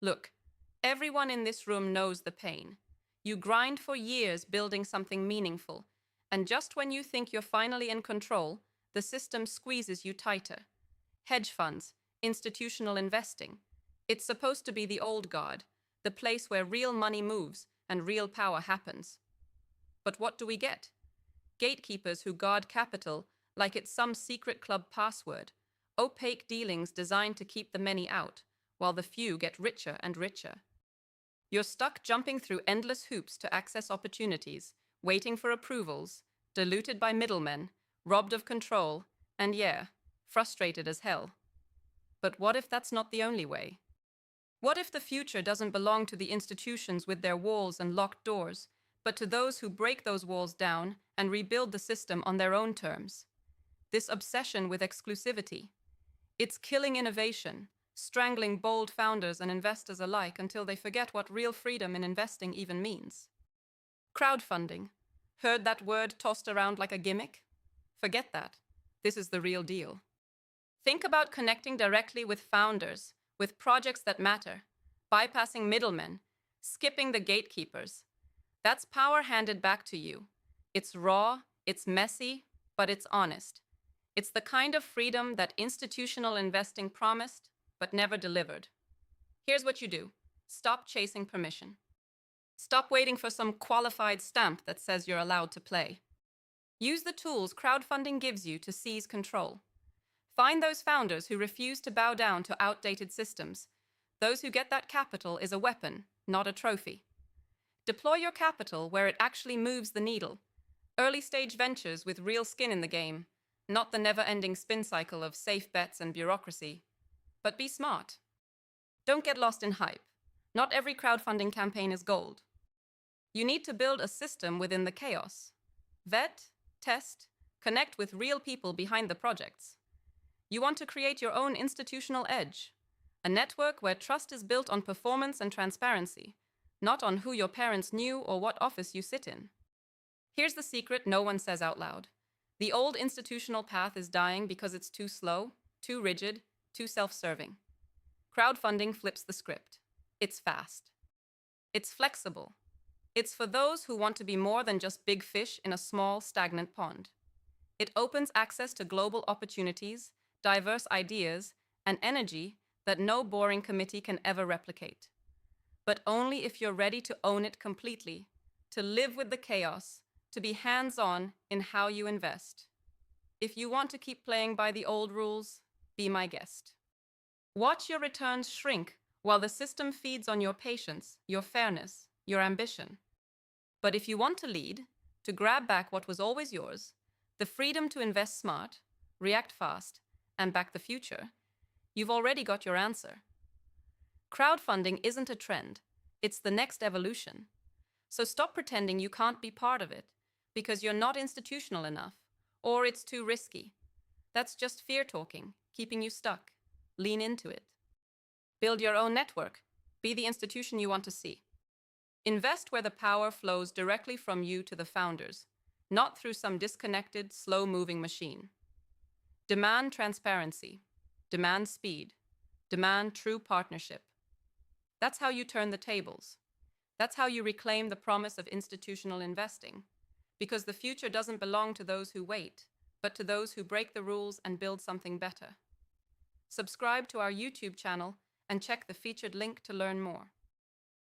Look, everyone in this room knows the pain. You grind for years building something meaningful, and just when you think you're finally in control, the system squeezes you tighter. Hedge funds, institutional investing. It's supposed to be the old guard, the place where real money moves and real power happens. But what do we get? Gatekeepers who guard capital like it's some secret club password, opaque dealings designed to keep the many out, while the few get richer and richer. You're stuck jumping through endless hoops to access opportunities, waiting for approvals, diluted by middlemen, robbed of control, and yeah, frustrated as hell. But what if that's not the only way? What if the future doesn't belong to the institutions with their walls and locked doors, but to those who break those walls down and rebuild the system on their own terms? This obsession with exclusivity, it's killing innovation, strangling bold founders and investors alike until they forget what real freedom in investing even means. Crowdfunding. Heard that word tossed around like a gimmick? Forget that. This is the real deal. Think about connecting directly with founders, with projects that matter, bypassing middlemen, skipping the gatekeepers. That's power handed back to you. It's raw, it's messy, but it's honest. It's the kind of freedom that institutional investing promised, but never delivered. Here's what you do. Stop chasing permission. Stop waiting for some qualified stamp that says you're allowed to play. Use the tools crowdfunding gives you to seize control. Find those founders who refuse to bow down to outdated systems. Those who get that capital is a weapon, not a trophy. Deploy your capital where it actually moves the needle. Early-stage ventures with real skin in the game, not the never-ending spin cycle of safe bets and bureaucracy. But be smart. Don't get lost in hype. Not every crowdfunding campaign is gold. You need to build a system within the chaos. Vet, test, connect with real people behind the projects. You want to create your own institutional edge, a network where trust is built on performance and transparency, not on who your parents knew or what office you sit in. Here's the secret no one says out loud. The old institutional path is dying because it's too slow, too rigid, too self-serving. Crowdfunding flips the script. It's fast. It's flexible. It's for those who want to be more than just big fish in a small, stagnant pond. It opens access to global opportunities, diverse ideas, and energy that no boring committee can ever replicate. But only if you're ready to own it completely, to live with the chaos, to be hands-on in how you invest. If you want to keep playing by the old rules, be my guest. Watch your returns shrink while the system feeds on your patience, your fairness, your ambition. But if you want to lead, to grab back what was always yours, the freedom to invest smart, react fast, and back the future, you've already got your answer. Crowdfunding isn't a trend, it's the next evolution. So stop pretending you can't be part of it because you're not institutional enough, or it's too risky. That's just fear talking, keeping you stuck. Lean into it. Build your own network. Be the institution you want to see. Invest where the power flows directly from you to the founders, not through some disconnected, slow-moving machine. Demand transparency. Demand speed. Demand true partnership. That's how you turn the tables. That's how you reclaim the promise of institutional investing. Because the future doesn't belong to those who wait, but to those who break the rules and build something better. Subscribe to our YouTube channel and check the featured link to learn more.